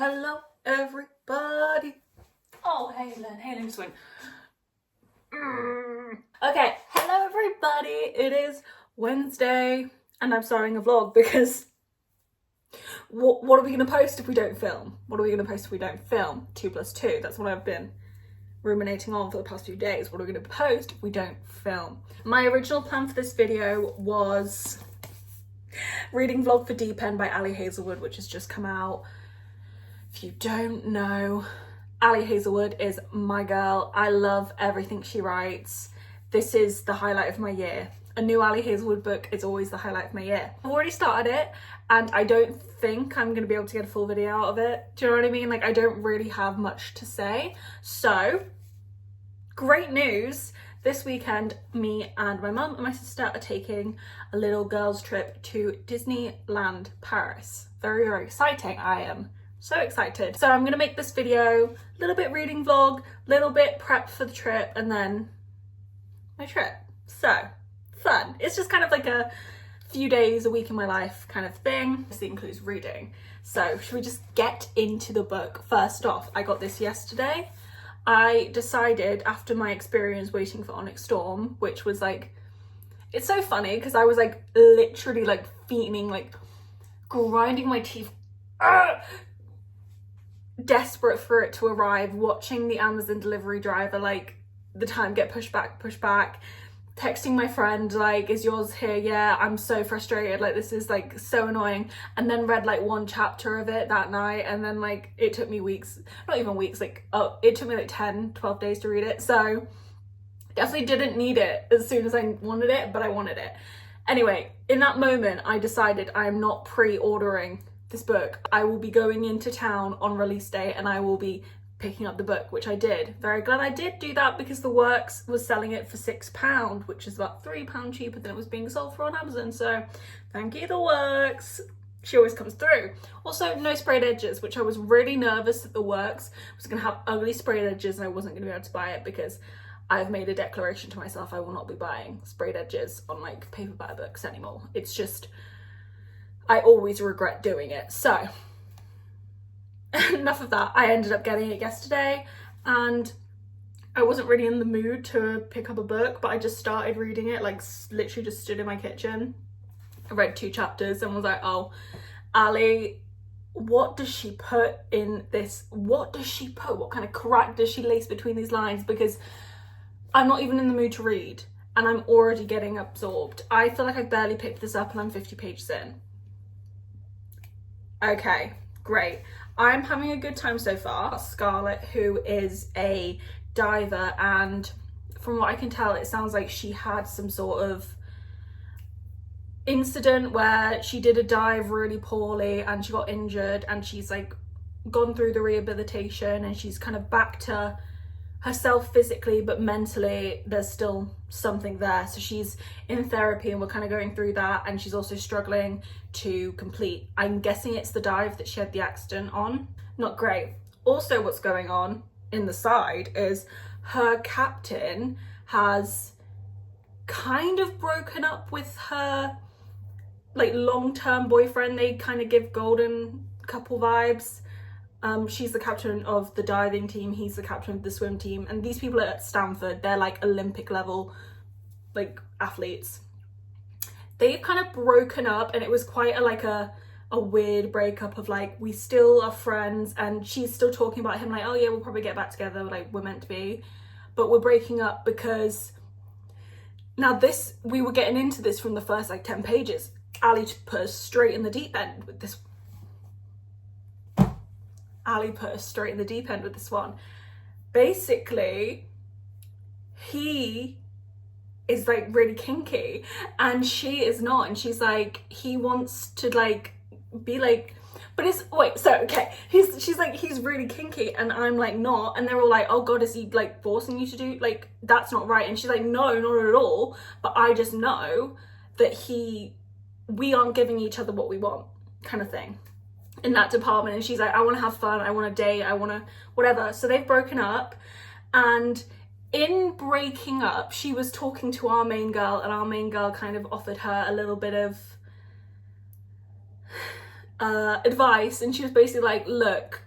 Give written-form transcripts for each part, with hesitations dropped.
Hello, everybody. Oh, hey, Lynn, swing. Okay, hello, everybody. It is Wednesday, and I'm starting a vlog because what are we going to post if we don't film? What are we going to post if we don't film? 2 + 2. That's what I've been ruminating on for the past few days. What are we going to post if we don't film? My original plan for this video was reading vlog for Deep End by Ali Hazelwood, which has just come out. If you don't know, Ali Hazelwood is my girl. I love everything she writes. This is the highlight of my year. A new Ali Hazelwood book is always the highlight of my year. I've already started it and I don't think I'm going to be able to get a full video out of it. Do you know what I mean? Like, I don't really have much to say. So, great news. This weekend, me and my mum and my sister are taking a little girls' trip to Disneyland Paris. Very, very exciting. I am so excited. So I'm gonna make this video, a little bit reading vlog, little bit prep for the trip, and then my trip. So, fun. It's just kind of like a few days, a week in my life kind of thing. This includes reading. So should we just get into the book? First off, I got this yesterday. I decided after my experience waiting for Onyx Storm, which was like, it's so funny because I was like literally like fiending, like grinding my teeth, desperate for it to arrive, watching the Amazon delivery driver like the time get pushed back, texting my friend like, is yours here? Yeah, I'm so frustrated, like this is like so annoying, and then read like one chapter of it that night, and then like it took me weeks, not even weeks, like it took me like 10-12 days to read it. So definitely didn't need it as soon as I wanted it, but I wanted it anyway. In that moment I decided I am not pre-ordering this book. I will be going into town on release day and I will be picking up the book, which I did. Very glad I did do that because the Works was selling it for £6, which is about £3 cheaper than it was being sold for on Amazon. So thank you, the Works. She always comes through. Also, no sprayed edges, which I was really nervous that the Works was gonna have ugly sprayed edges and I wasn't gonna be able to buy it, because I've made a declaration to myself I will not be buying sprayed edges on like paperback books anymore. It's just, I always regret doing it. So enough of that. I ended up getting it yesterday and I wasn't really in the mood to pick up a book, but I just started reading it, like literally just stood in my kitchen. I read 2 chapters and was like, oh, Ali, what does she put in this? What does she put? What kind of crack does she lace between these lines? Because I'm not even in the mood to read and I'm already getting absorbed. I feel like I barely picked this up and I'm 50 pages in. Okay, great. I'm having a good time so far. Scarlett, who is a diver, and from what I can tell, it sounds like she had some sort of incident where she did a dive really poorly and she got injured, and she's like gone through the rehabilitation and she's kind of back to herself physically, but mentally there's still something there. So she's in therapy and we're kind of going through that, and she's also struggling to complete, I'm guessing it's the dive that she had the accident on. Not great. Also, what's going on in the side is her captain has kind of broken up with her like long-term boyfriend. They kind of give golden couple vibes. She's the captain of the diving team, he's the captain of the swim team, and these people at Stanford, they're like Olympic level like athletes. They've kind of broken up, and it was quite a weird breakup of like, we still are friends, and she's still talking about him like, oh yeah, we'll probably get back together, like we're meant to be, but we're breaking up because now this, we were getting into this from the first like 10 pages. Ali put us straight in the deep end with this. Ali put us straight in the deep end with this one. Basically, he is like really kinky and she is not, and she's like, he wants to like be like, but it's, wait, so okay, she's like, he's really kinky and I'm like not, and they're all like, oh god, is he like forcing you to do, like that's not right, and she's like, no, not at all, but I just know that we aren't giving each other what we want, kind of thing, in that department. And she's like, I want to have fun, I want to date, I want to whatever. So they've broken up, and in breaking up she was talking to our main girl, and our main girl kind of offered her a little bit of advice, and she was basically like, look,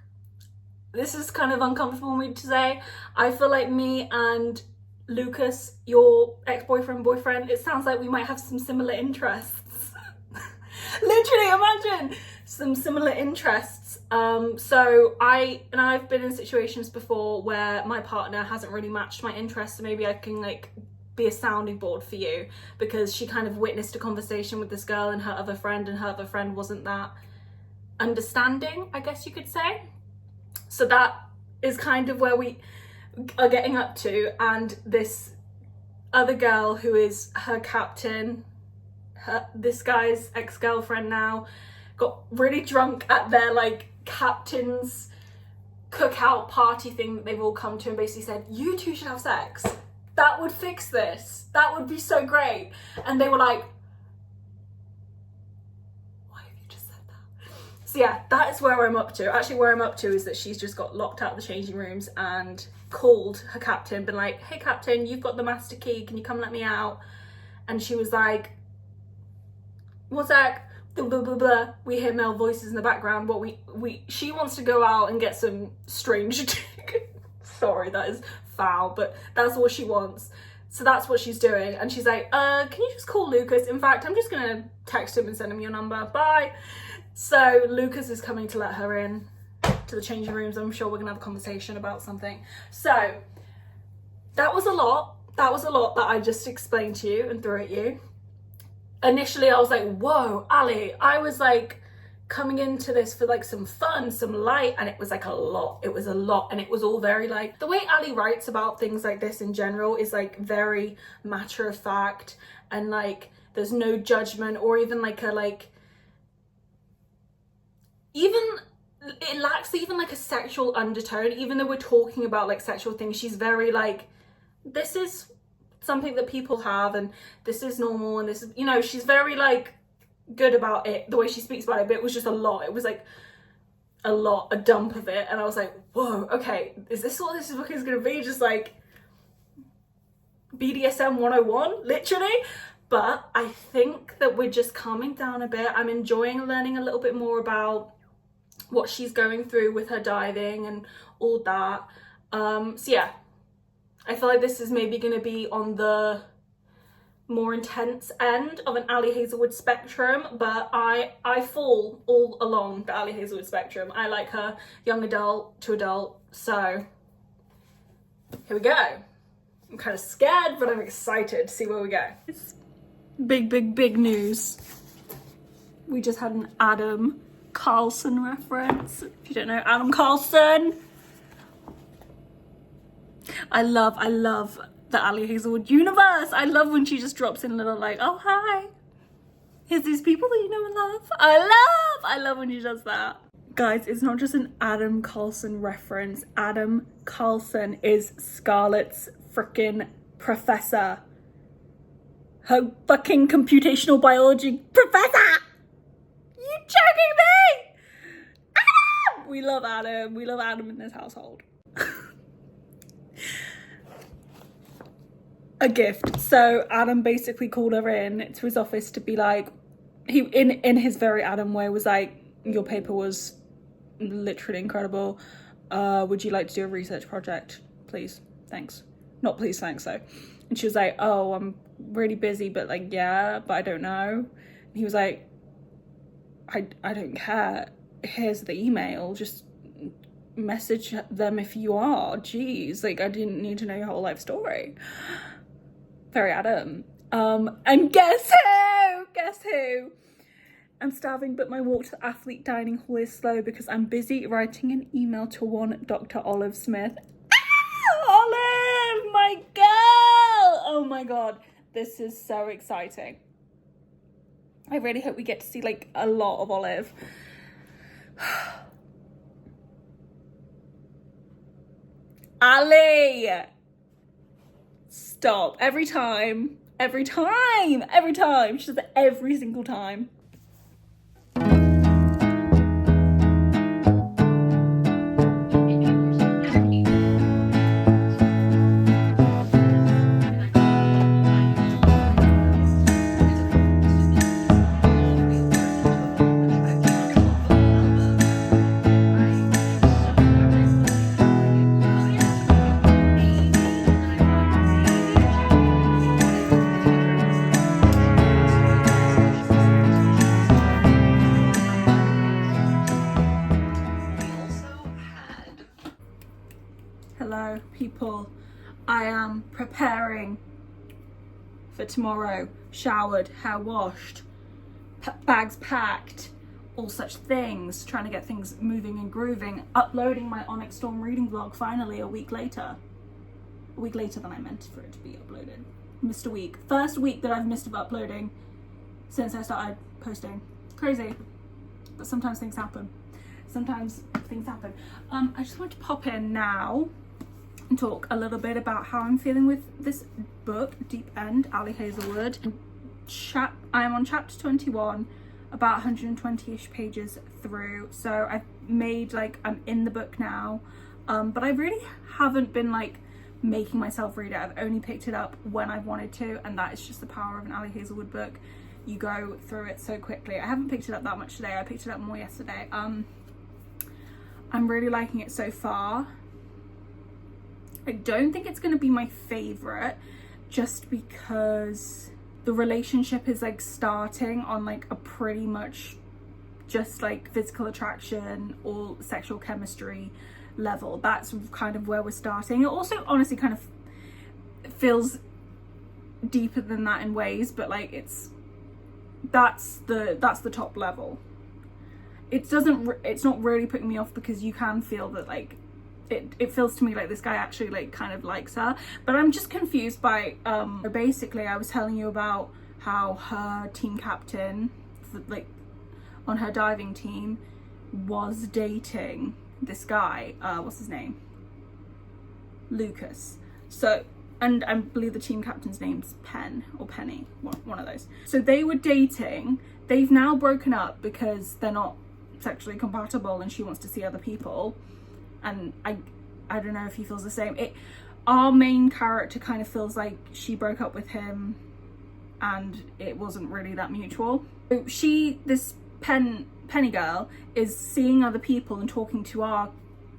this is kind of uncomfortable for me to say. I feel like me and Lucas, your boyfriend, it sounds like we might have some similar interests. Literally, imagine some similar interests. So I've been in situations before where my partner hasn't really matched my interests, so maybe I can like be a sounding board for you, because she kind of witnessed a conversation with this girl and her other friend wasn't that understanding, I guess you could say. So that is kind of where we are getting up to, and this other girl who is her captain, this guy's ex-girlfriend now, got really drunk at their like captain's cookout party thing that they've all come to, and basically said, you two should have sex, that would fix this, that would be so great. And they were like, why have you just said that? So yeah, that is where I'm up to. Actually, where I'm up to is that she's just got locked out of the changing rooms and called her captain, been like, hey captain, you've got the master key, can you come let me out? And she was like, what's that? Blah, blah, blah, blah. We hear male voices in the background. What she wants to go out and get some strange sorry, that is foul, but that's what she wants. So that's what she's doing. And she's like, can you just call Lucas? In fact, I'm just gonna text him and send him your number. Bye. So Lucas is coming to let her in to the changing rooms. I'm sure we're gonna have a conversation about something. So that was a lot. That was a lot that I just explained to you and threw at you. Initially, I was like, whoa, Ali. I was like coming into this for like some fun, some light, and it was like a lot. It was a lot, and it was all very like, the way Ali writes about things like this in general is like very matter of fact, and like there's no judgment or even like a like, even it lacks even like a sexual undertone. Even though we're talking about like sexual things, she's very like, this is something that people have and this is normal, and this is, you know, she's very like good about it, the way she speaks about it. But it was just a lot. It was like a lot, a dump of it, and I was like, whoa, okay, is this what this book is gonna be? Just like BDSM 101, literally. But I think that we're just calming down a bit. I'm enjoying learning a little bit more about what she's going through with her diving and all that. So yeah, I feel like this is maybe going to be on the more intense end of an Ali Hazelwood spectrum, but I fall all along the Ali Hazelwood spectrum. I like her young adult to adult, so here we go. I'm kind of scared, but I'm excited to see where we go. It's big news. We just had an Adam Carlson reference. If you don't know Adam Carlson, I love the Ali Hazelwood universe. I love when she just drops in little like, oh hi, here's these people that you know and love. I love when she does that. Guys, it's not just an Adam Carlson reference. Adam Carlson is Scarlett's freaking professor. Her fucking computational biology professor! You joking me? Adam! We love Adam. We love Adam in this household. A gift. So Adam basically called her in to his office to be like, he in his very Adam way was like, your paper was literally incredible. Would you like to do a research project? Please, thanks. Not please, thanks though. And she was like, oh, I'm really busy, but like, yeah, but I don't know. And he was like, I don't care. Here's the email. Just message them if you are. Jeez, like I didn't need to know your whole life story. Very Adam. And guess who? I'm starving, but my walk to the athlete dining hall is slow because I'm busy writing an email to one Dr. Olive Smith. Olive, my girl! Oh my god, this is so exciting. I really hope we get to see like a lot of Olive. Ali! Stop. Every time. She does it every single time. I am preparing for tomorrow, showered, hair washed, bags packed, all such things, trying to get things moving and grooving, uploading my Onyx Storm reading vlog finally a week later than I meant for it to be uploaded. Missed a week. First week that I've missed of uploading since I started posting. Crazy, but sometimes things happen. I just want to pop in now and talk a little bit about how I'm feeling with this book, Deep End, Ali Hazelwood. I am on chapter 21, about 120-ish pages through, so I've made, like, I'm in the book now, but I really haven't been, like, making myself read it. I've only picked it up when I've wanted to, and that is just the power of an Ali Hazelwood book. You go through it so quickly. I haven't picked it up that much today. I picked it up more yesterday. I'm really liking it so far. I don't think it's going to be my favorite, just because the relationship is, like, starting on, like, a pretty much just, like, physical attraction or sexual chemistry level. That's kind of where we're starting. It also honestly kind of feels deeper than that in ways, but, like, that's the top level. It's not really putting me off, because you can feel that, like, it feels to me like this guy actually, like, kind of likes her, but I'm just confused by basically I was telling you about how her team captain, like, on her diving team, was dating this guy, what's his name, Lucas. So, and I believe the team captain's name's Penn or Penny, one of those. So they were dating. They've now broken up because they're not sexually compatible and she wants to see other people, and I don't know if he feels the same. Our main character kind of feels like she broke up with him and it wasn't really that mutual. So this Penny girl is seeing other people and talking to our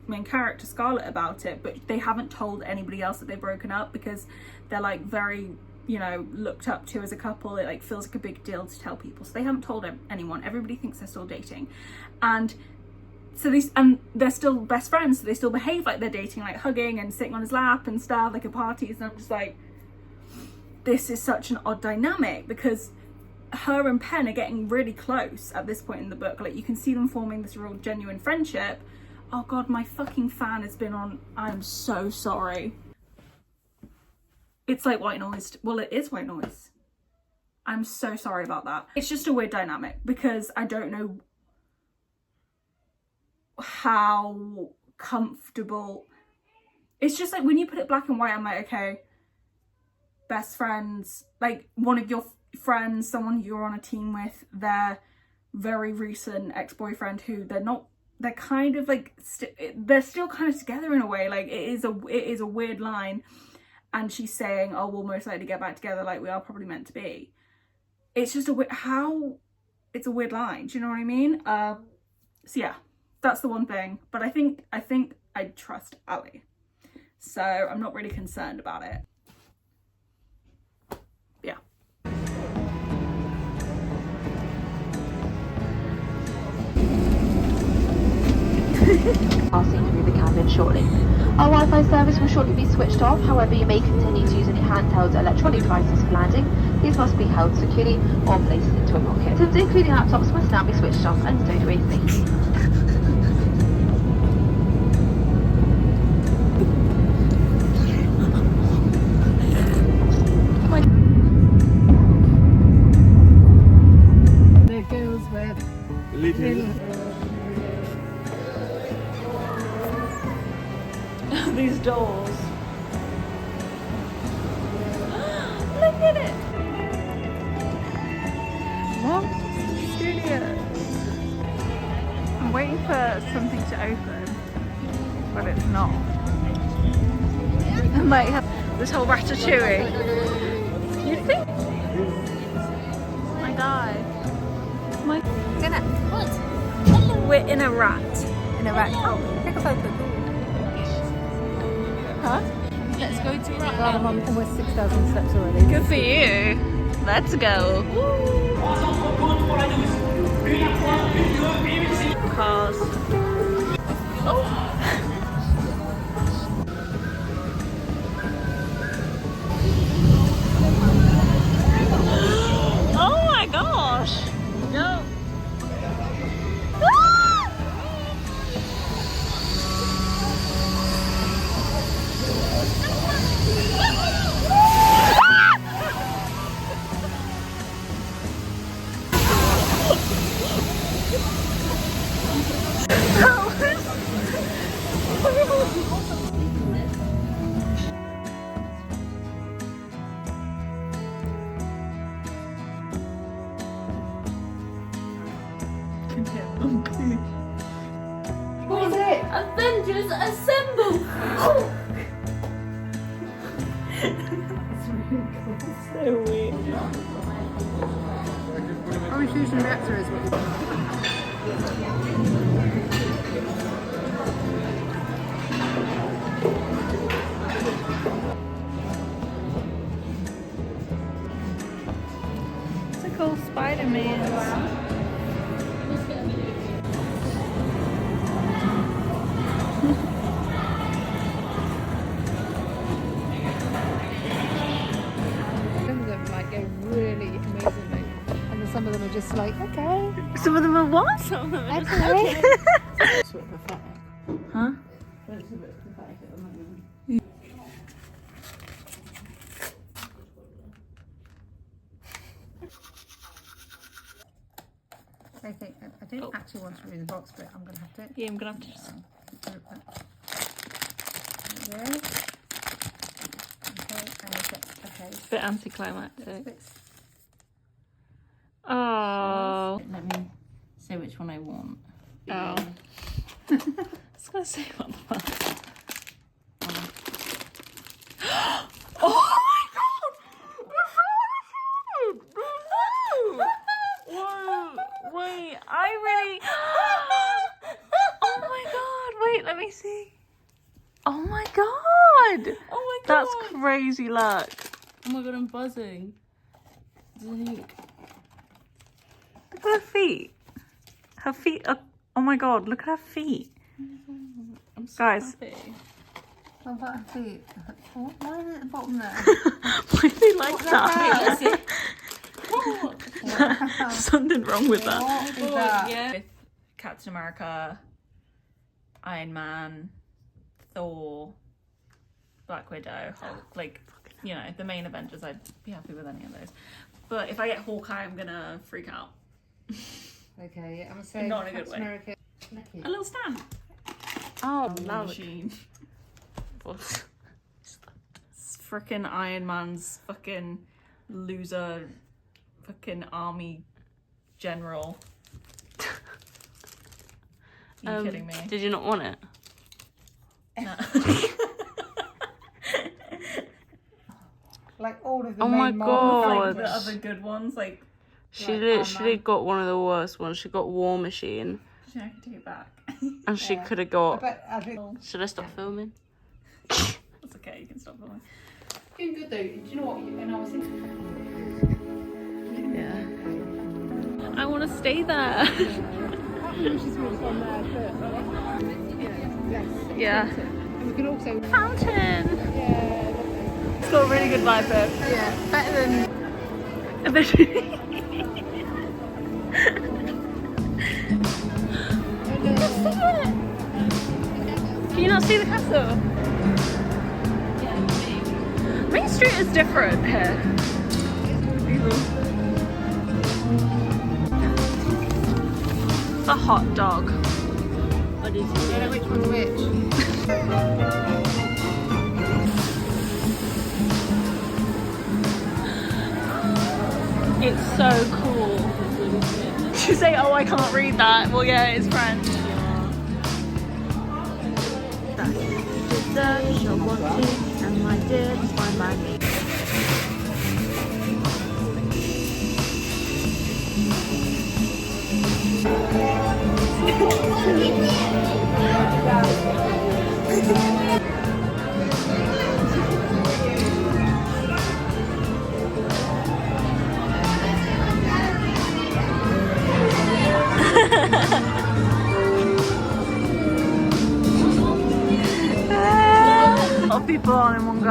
main character Scarlett about it, but they haven't told anybody else that they've broken up, because they're, like, very, you know, looked up to as a couple. It, like, feels like a big deal to tell people, so they haven't told anyone. Everybody thinks they're still dating, and so they're still best friends, so they still behave like they're dating, like hugging and sitting on his lap and stuff, like at parties. And I'm just like, this is such an odd dynamic, because her and Penn are getting really close at this point in the book. Like, you can see them forming this real genuine friendship. Oh god, my fucking fan has been on. I'm so sorry. It's like white noise. Well, it is white noise. I'm so sorry about that. It's just a weird dynamic, because I don't know how comfortable. It's just like, when you put it black and white, I'm like, okay, best friends, like, one of your friends, someone you're on a team with, their very recent ex-boyfriend, who they're kind of like, they're still kind of together in a way. Like, it is a weird line, and she's saying, oh, we'll most likely get back together, like we are probably meant to be. It's just it's a weird line, do you know what I mean? So yeah, that's the one thing, but I think I trust Ali, so I'm not really concerned about it. Yeah. Passing through the cabin shortly. Our Wi-Fi service will shortly be switched off, however you may continue to use any handheld electronic devices for landing. These must be held securely or placed into a pocket. Items including laptops must now be switched off and stowed away safely. There goes where These dolls. Look at it. what? Studios. I'm waiting for something to open, but it's not. I might have this whole ratatouille. You think? My guy. My. What? We're in a rat. In a rat. Oh, take a photo. Huh? Let's go to God, I'm on almost 6,000 steps already. Good for you. Let's go. Cars. Oh. What is it? Avengers Assemble! So weird. Are we fusion reactor is what It's a cool Spider-Man. Some of them like go really amazingly, and then some of them are just like okay. Some of them are what? Some of them are just okay. Sort of pathetic. Huh? But it's a bit pathetic at the moment. Okay, I don't actually want to remove the box, but I'm going to have to. Yeah, I'm gonna have to just... There we go. Okay, and okay. It's a bit anticlimactic. Bits. Oh. Let me say which one I want. Oh. I was gonna say what the fuck. Oh my god! Whoa! Wait, I really. Oh my god! Wait, let me see. Oh my god! Oh my god! That's crazy luck. Oh my god, I'm buzzing. Look at her feet. Her feet are. Oh my god! Look at her feet. I'm so Guys. happy. What about her feet? Why is it at the bottom there? Why are they like that? Let's see. Something wrong with that. What is that? Yeah. With Captain America, Iron Man, Thor, Black Widow, Hulk, like, you know, the main Avengers, I'd be happy with any of those. But if I get Hawkeye, I'm gonna freak out. Okay, yeah, I'm gonna say Not in a good Captain way. America. A little stamp. Oh, Machine. What? It's frickin' Iron Man's fucking loser, fucking army general. Are you kidding me? Did you not want it? No. Like all of the Oh main my Marvel God. Like the fighters. other good ones, like, She Like, literally got one of the worst ones. She got War Machine, actually, I can take it back. and she Yeah. could have I got. bet I think Should I stop filming? That's okay, you can stop filming. doing good though. Do you know what? And I was thinking, Yeah. I want to stay there. she's really gone there, but yes. Yeah. And we can also, Fountain. yeah, It's got a really good vibe here. yeah, better than. Can you not see the castle? Main Street is different here. The hot dog. What did you I don't know which one's which. It's so cool. She say, "Oh, I can't read that." Well, yeah, it's French. And my did find my me. A lot of people on in one go.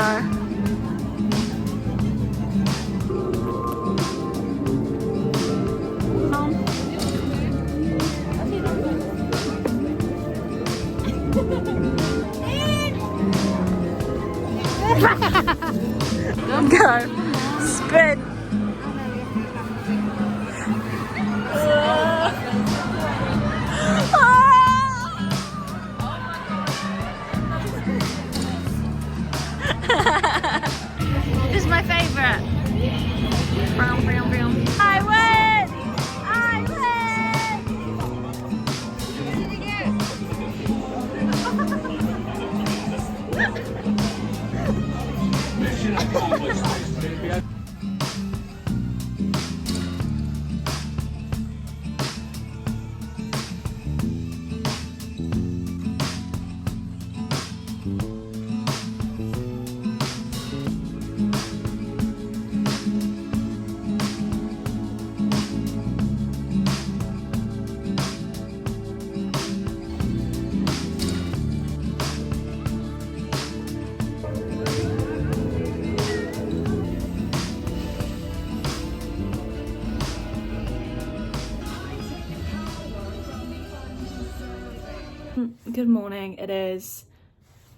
Good morning. It is,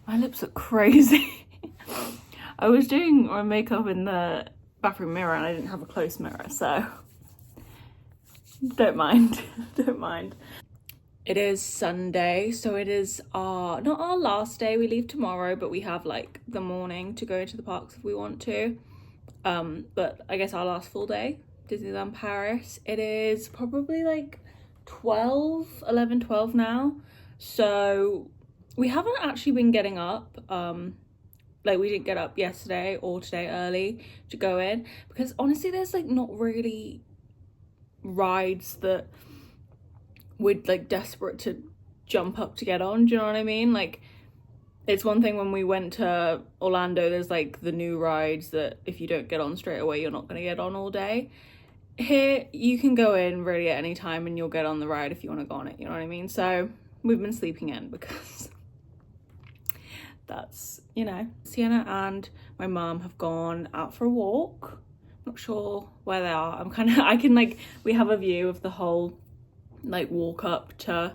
my lips look crazy. I was doing my makeup in the bathroom mirror and I didn't have a close mirror, so don't mind. Don't mind. It is Sunday, so it is not our last day. We leave tomorrow, but we have like the morning to go to the parks if we want to. But I guess our last full day, Disneyland Paris. It is probably like 11, 12 now. So we haven't actually been getting up. Like we didn't get up yesterday or today early to go in because honestly there's like not really rides that we're like desperate to jump up to get on. Do you know what I mean? Like it's one thing when we went to Orlando, there's like the new rides that if you don't get on straight away you're not going to get on all day. Here you can go in really at any time and you'll get on the ride if you want to go on it, you know what I mean? So we've been sleeping in because that's, you know. Sienna and my mum have gone out for a walk. Not sure where they are. I can like, we have a view of the whole like walk up to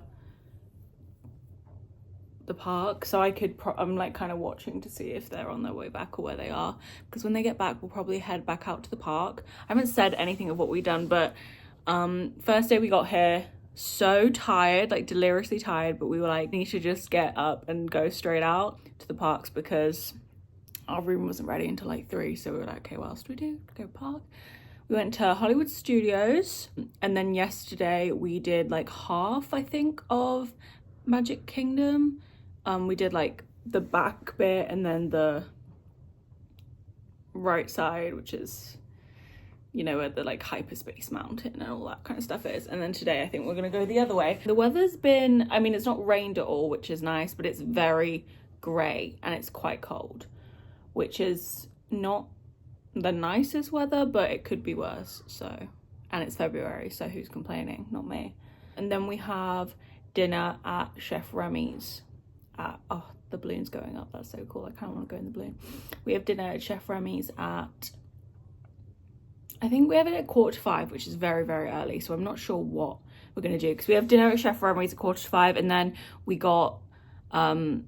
the park, so I'm like kind of watching to see if they're on their way back or where they are, because when they get back we'll probably head back out to the park. I haven't said anything of what we've done, but first day we got here, so tired, like deliriously tired, but we were like, need to just get up and go straight out to the parks because our room wasn't ready until like 3, so we were like, okay, what else do we do? Go park. We went to Hollywood Studios, and then yesterday we did like half, I think, of Magic Kingdom. We did like the back bit and then the right side, which is, you know, where the like hyperspace mountain and all that kind of stuff is. And then today I think we're gonna go the other way. The weather's been, I mean, it's not rained at all, which is nice, but it's very grey and it's quite cold, which is not the nicest weather, but it could be worse. So, and it's February, so who's complaining? Not me. And then we have dinner at Chef Remy's at, oh, the balloon's going up, that's so cool. I kind of want to go in the balloon. We have dinner at Chef Remy's at, I think we have it at 4:45, which is very, very early, so I'm not sure what we're going to do, because we have dinner at Chef Remy's at 4:45, and then we got, I can't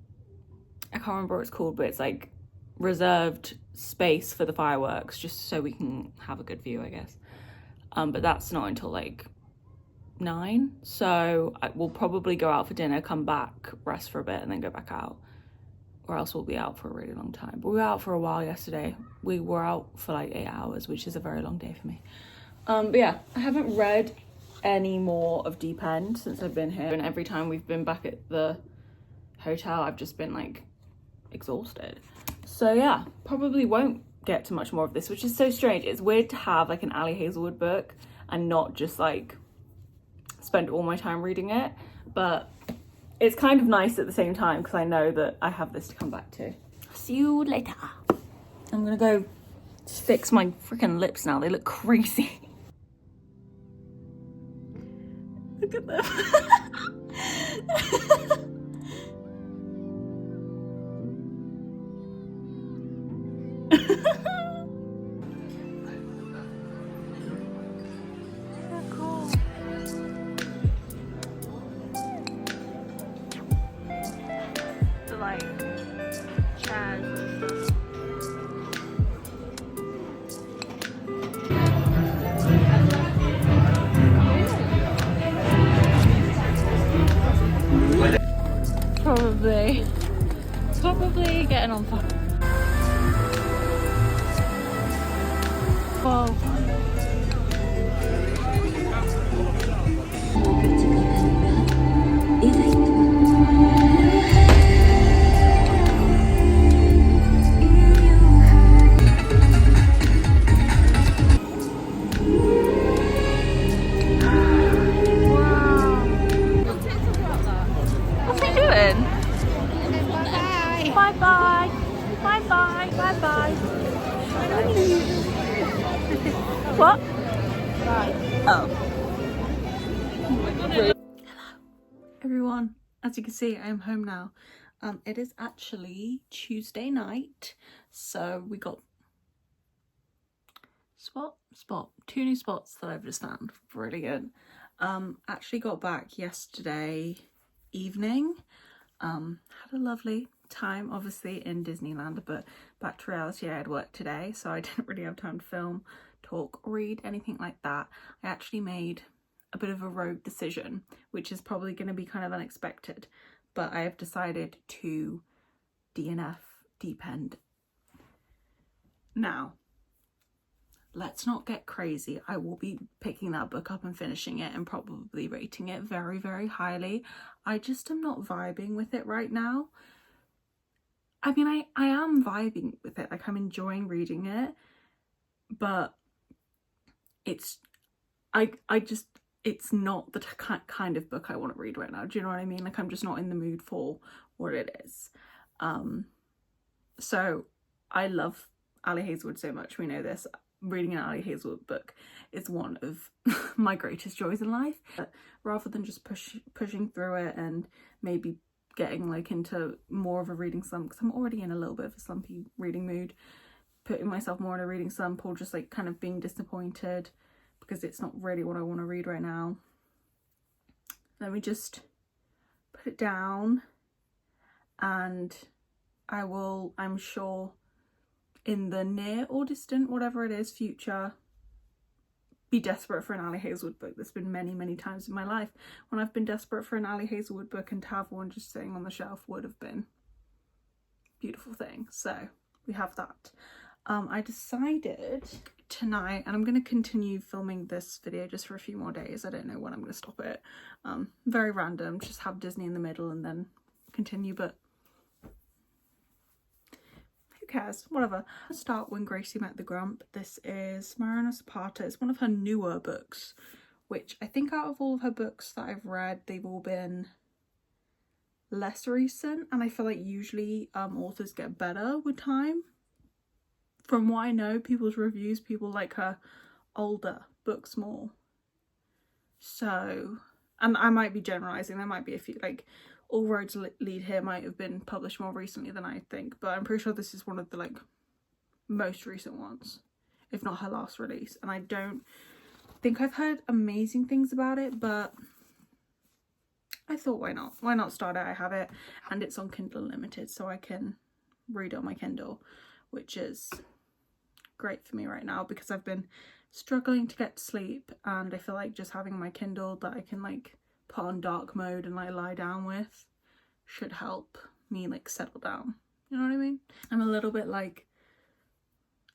remember what it's called, but it's like reserved space for the fireworks, just so we can have a good view, I guess. But that's not until like 9, so we'll probably go out for dinner, come back, rest for a bit, and then go back out, or else we'll be out for a really long time. But we were out for a while yesterday. We were out for like 8 hours, which is a very long day for me. But yeah, I haven't read any more of Deep End since I've been here, and every time we've been back at the hotel I've just been like exhausted. So yeah, probably won't get to much more of this, which is so strange. It's weird to have like an Ali Hazelwood book and not just like spend all my time reading it, but it's kind of nice at the same time because I know that I have this to come back to. See you later. I'm gonna go fix my freaking lips now. They look crazy. Look at them. Probably getting on fire. Whoa. Bye-bye. Bye-bye. Bye-bye. What? Oh. Hello. Everyone. As you can see, I am home now. It is actually Tuesday night. So we got two new spots that I've just found. Brilliant. Actually got back yesterday evening. Had a lovely time obviously in Disneyland, but back to reality, I had work today, so I didn't really have time to film, talk, read, anything like that. I actually made a bit of a rogue decision, which is probably going to be kind of unexpected, but I have decided to DNF, deep end. Now, let's not get crazy. I will be picking that book up and finishing it and probably rating it very, very highly. I just am not vibing with it right now. I mean, I am vibing with it, like I'm enjoying reading it, but it's, it's not the kind of book I want to read right now. Do you know what I mean? Like I'm just not in the mood for what it is. So I love Ali Hazelwood so much, we know this. Reading an Ali Hazelwood book is one of my greatest joys in life. But rather than just pushing through it and maybe getting like into more of a reading slump, because I'm already in a little bit of a slumpy reading mood, putting myself more in a reading slump or just like kind of being disappointed because it's not really what I want to read right now, let me just put it down, and I will, I'm sure, in the near or distant, whatever it is, future, be desperate for an Ali Hazelwood book. There's been many, many times in my life when I've been desperate for an Ali Hazelwood book, and to have one just sitting on the shelf would have been a beautiful thing. So we have that. I decided tonight, and I'm going to continue filming this video just for a few more days. I don't know when I'm going to stop it. Very random, just have Disney in the middle and then continue, but who cares, whatever. I'll start When Gracie Met the Grump. This is Marina Zapata. It's one of her newer books, which I think out of all of her books that I've read, they've all been less recent, and I feel like usually authors get better with time. From what I know, people's reviews, people like her older books more. So, and I might be generalising, there might be a few, like All Roads Lead Here might have been published more recently than I think, but I'm pretty sure this is one of the like most recent ones, if not her last release. And I don't think I've heard amazing things about it, but I thought why not start it. I have it and it's on Kindle Unlimited, so I can read it on my Kindle, which is great for me right now because I've been struggling to get to sleep, and I feel like just having my Kindle that I can like put on dark mode and like lie down with should help me like settle down, you know what I mean? I'm a little bit like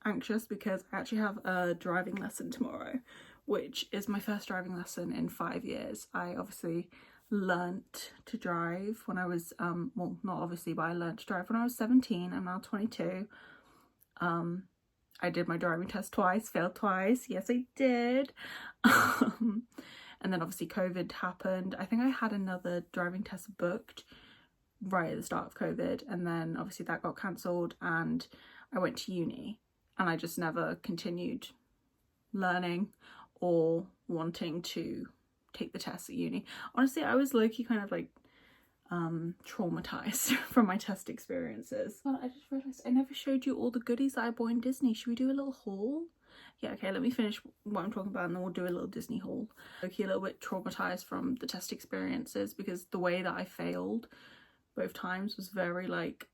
anxious because I actually have a driving lesson tomorrow, which is my first driving lesson in 5 years. I obviously learnt to drive when I was well, not obviously, but I learnt to drive when I was 17. I'm now 22. I did my driving test twice, failed twice. Yes, I did. And then obviously COVID happened. I think I had another driving test booked right at the start of COVID, and then obviously that got cancelled and I went to uni, and I just never continued learning or wanting to take the test at uni. Honestly, I was low-key kind of like traumatized from my test experiences. Well, I just realized I never showed you all the goodies that I bought in Disney. Should we do a little haul? Yeah, okay, let me finish what I'm talking about and then we'll do a little Disney haul. Okay, a little bit traumatized from the test experiences because the way that I failed both times was very like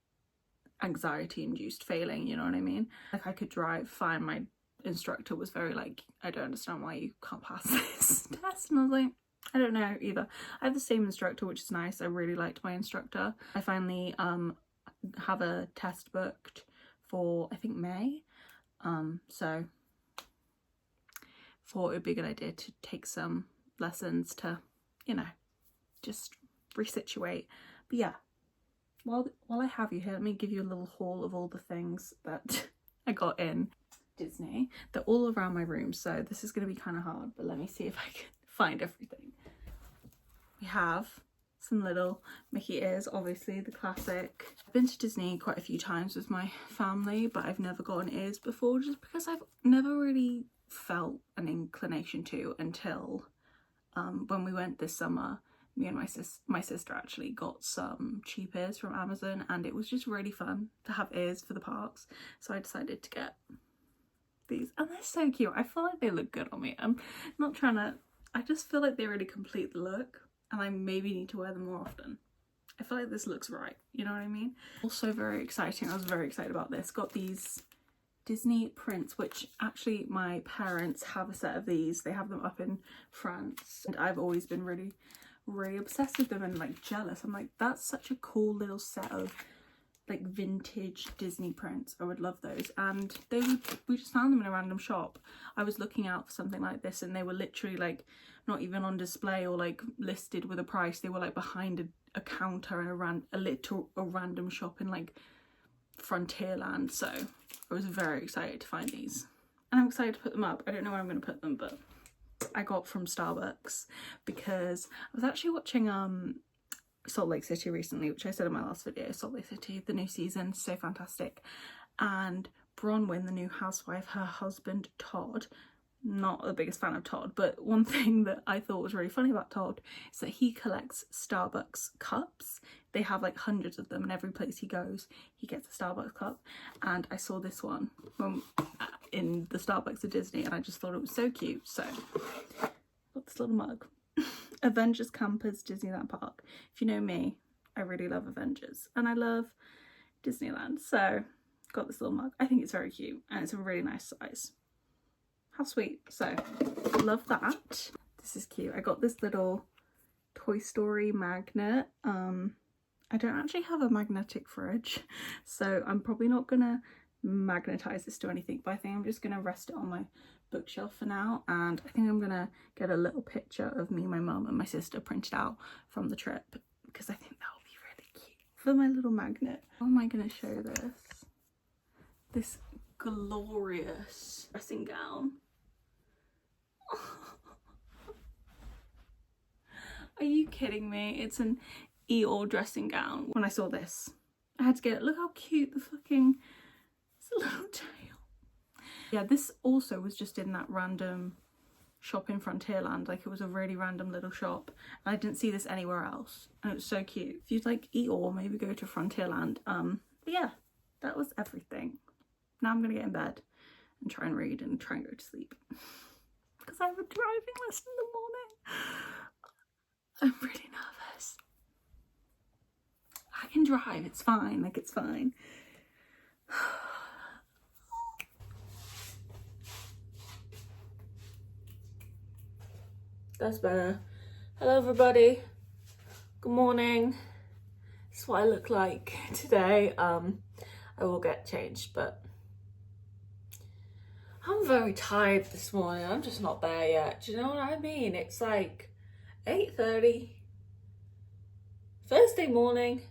anxiety induced failing, you know what I mean? Like I could drive fine, my instructor was very like, I don't understand why you can't pass this test, and I was like, I don't know either. I have the same instructor, which is nice. I really liked my instructor. I finally have a test booked for I think May, so thought it would be a good idea to take some lessons to, you know, just resituate. But yeah, while I have you here, let me give you a little haul of all the things that I got in Disney. They're all around my room, so this is going to be kind of hard, but let me see if I can find everything. We have some little Mickey ears, obviously the classic. I've been to Disney quite a few times with my family, but I've never gotten ears before just because I've never really felt an inclination to until when we went this summer. Me and my sister actually got some cheap ears from Amazon, and it was just really fun to have ears for the parks, so I decided to get these, and they're so cute. I feel like they look good on me. I'm not trying to, I just feel like they really complete the look, and I maybe need to wear them more often. I feel like this looks right, you know what I mean? Also very exciting, I was very excited about this. Got these Disney prints, which actually my parents have a set of these. They have them up in France, and I've always been really obsessed with them and like jealous. I'm like, that's such a cool little set of like vintage Disney prints. I would love those. And we just found them in a random shop. I was looking out for something like this, and they were literally like not even on display or like listed with a price. They were like behind a counter in a random shop in like Frontierland. So I was very excited to find these, and I'm excited to put them up. I don't know where I'm going to put them, but I got from Starbucks because I was actually watching Salt Lake City recently, which I said in my last video. Salt Lake City, the new season, so fantastic. And Bronwyn, the new housewife, her husband Todd, not the biggest fan of Todd, but one thing that I thought was really funny about Todd is that he collects Starbucks cups. They have like hundreds of them, and every place he goes he gets a Starbucks cup. And I saw this one in the Starbucks at Disney, and I just thought it was so cute. So got this little mug. Avengers Campers, Disneyland Park. If you know me, I really love Avengers and I love Disneyland, so got this little mug. I think it's very cute and it's a really nice size. How sweet. So love that. This is cute. I got this little Toy Story magnet. I don't actually have a magnetic fridge, so I'm probably not gonna magnetize this to anything, but I think I'm just gonna rest it on my bookshelf for now. And I think I'm gonna get a little picture of me, my mum and my sister printed out from the trip, because I think that will be really cute for my little magnet. How am I gonna show this glorious dressing gown? Are you kidding me? It's an Eeyore dressing gown. When I saw this, I had to get it. Look how cute the fucking, it's a little tail. Yeah, this also was just in that random shop in Frontierland. Like, it was a really random little shop, and I didn't see this anywhere else, and it was so cute. If you'd like Eeyore, maybe go to Frontierland. But yeah, that was everything. Now I'm gonna get in bed and try and read and try and go to sleep because I have a driving lesson in the morning. I'm really nervous. I can drive, it's fine, like it's fine. That's better. Hello everybody. Good morning. This is what I look like today. I will get changed, but I'm very tired this morning. I'm just not there yet. Do you know what I mean? It's like 8:30 Thursday morning.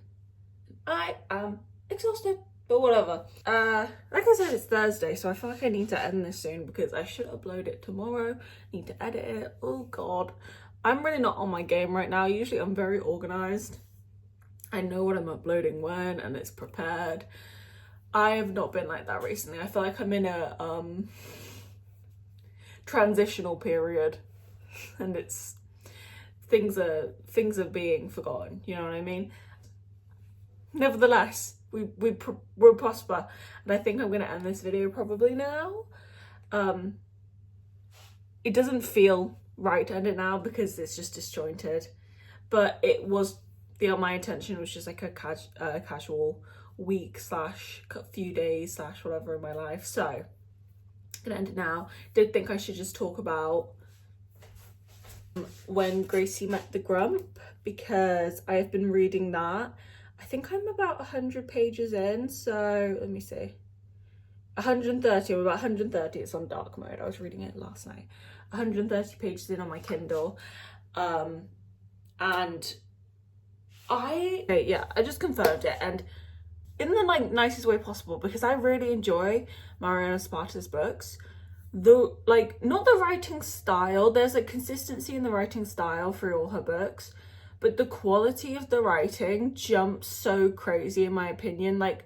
I am exhausted, but whatever. Like I said, it's Thursday, so I feel like I need to end this soon because I should upload it tomorrow. Need to edit it. Oh god, I'm really not on my game right now. Usually I'm very organized. I know what I'm uploading when, and it's prepared. I have not been like that recently. I feel like I'm in a transitional period, and it's things are being forgotten, you know what I mean? Nevertheless, we'll prosper, and I think I'm gonna end this video probably now. It doesn't feel right to end it now because it's just disjointed, but it was my intention was just like a casual week slash few days slash whatever in my life. So I'm gonna end it now. Did think I should just talk about When Gracie Met the Grump, because I've been reading that. I think I'm about 100 pages in, so let me see. 130, I'm about 130, it's on dark mode. I was reading it last night. 130 pages in on my Kindle. And I just confirmed it, and in the like nicest way possible, because I really enjoy Mariana Zapata's books. The not the writing style, there's a consistency in the writing style through all her books, but the quality of the writing jumps so crazy in my opinion. Like,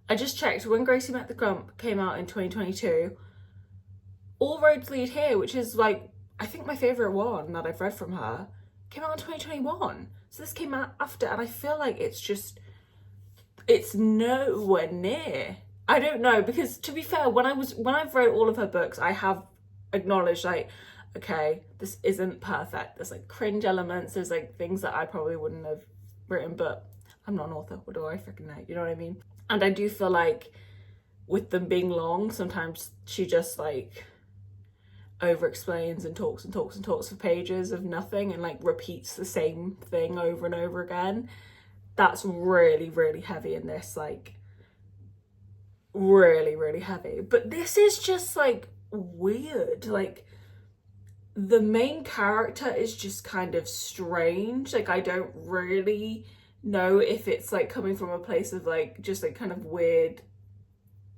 I just checked, When Gracie Met the Grump came out in 2022. All Roads Lead Here, which is like I think my favourite one that I've read from her, came out in 2021. So this came out after, and I feel like it's nowhere near. I don't know, because to be fair, when I've read all of her books, I have acknowledged like, okay, this isn't perfect. There's like cringe elements, there's like things that I probably wouldn't have written, but I'm not an author, what do I freaking know, you know what I mean? And I do feel like with them being long, sometimes she just like over explains and talks and talks and talks for pages of nothing and like repeats the same thing over and over again. That's really, really heavy in this, like really, really heavy. But this is just like weird. Like the main character is just kind of strange. Like I don't really know if it's like coming from a place of like just like kind of weird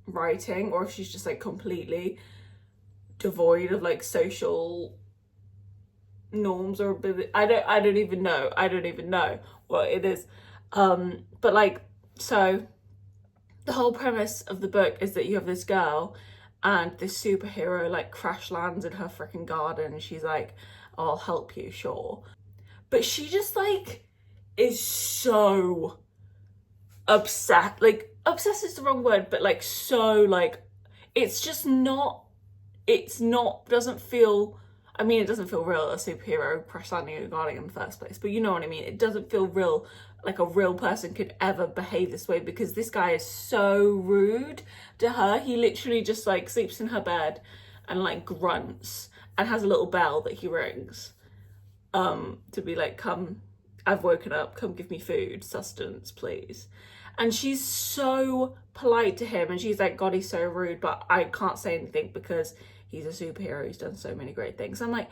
writing, or if she's just like completely devoid of like social norms or ability. I don't even know what it is. But like, so the whole premise of the book is that you have this girl and this superhero like crash lands in her freaking garden and she's like, oh, I'll help you, sure. But she just like is so upset. Like obsessed is the wrong word, but like so like it's just not, doesn't feel, I mean, it doesn't feel real, a superhero crash landing in a garden in the first place, but you know what I mean? It doesn't feel real, like a real person could ever behave this way, because this guy is so rude to her. He literally just like sleeps in her bed and like grunts and has a little bell that he rings to be like, come, I've woken up, come give me food, sustenance, please. And she's so polite to him and she's like, God, he's so rude, but I can't say anything because he's a superhero, he's done so many great things. I'm like,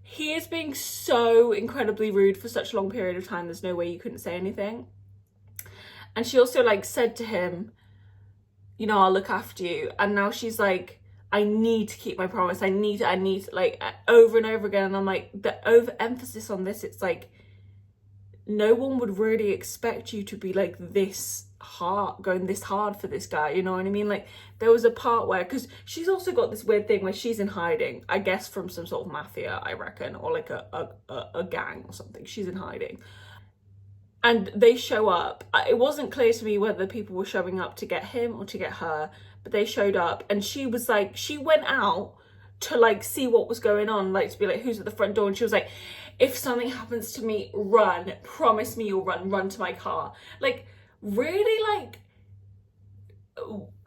he is being so incredibly rude for such a long period of time, there's no way you couldn't say anything. And she also like said to him, you know, I'll look after you. And now she's like, I need to keep my promise, I need like over and over again. And I'm like, the overemphasis on this, it's like, no one would really expect you to be like this hard, going this hard for this guy, you know what I mean? Like there was a part where, because she's also got this weird thing where she's in hiding, I guess from some sort of mafia, I reckon, or like a gang or something. She's in hiding and they show up. It wasn't clear to me whether people were showing up to get him or to get her, but they showed up and she was like, she went out to like see what was going on, like to be like, who's at the front door? And she was like, if something happens to me, run, promise me you'll run to my car. Like really like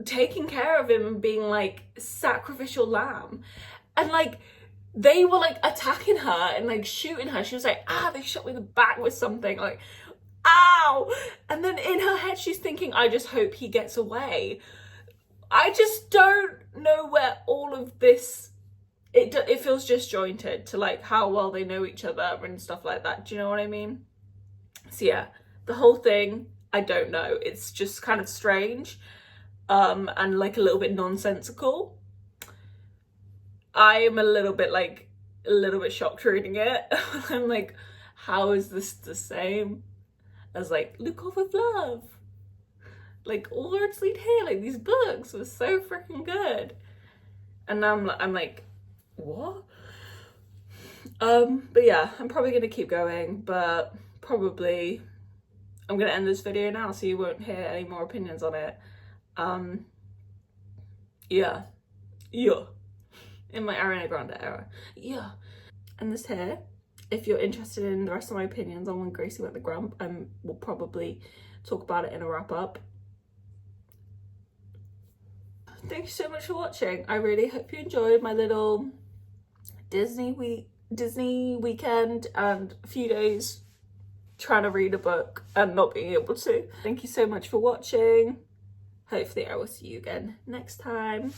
taking care of him and being like sacrificial lamb. And like they were like attacking her and like shooting her. She was like, they shot me in the back with something, like ow. And then in her head she's thinking, I just hope he gets away. I just don't know where all of this, it feels disjointed to like how well they know each other and stuff like that. Do you know what I mean? So yeah, the whole thing, I don't know. It's just kind of strange and like a little bit nonsensical. I am a little bit shocked reading it. I'm like, how is this the same as like Look Off With Love? Like All Roads Lead Here, like these books were so freaking good. And now I'm like, what? But yeah, I'm probably gonna keep going, but probably I'm gonna end this video now so you won't hear any more opinions on it. Yeah, in my Ariana Grande era, yeah. And this here, if you're interested in the rest of my opinions on When Gracie Went the Grump, we'll probably talk about it in a wrap up. Thank you so much for watching. I really hope you enjoyed my little Disney weekend and a few days trying to read a book and not being able to. Thank you so much for watching. Hopefully I will see you again next time.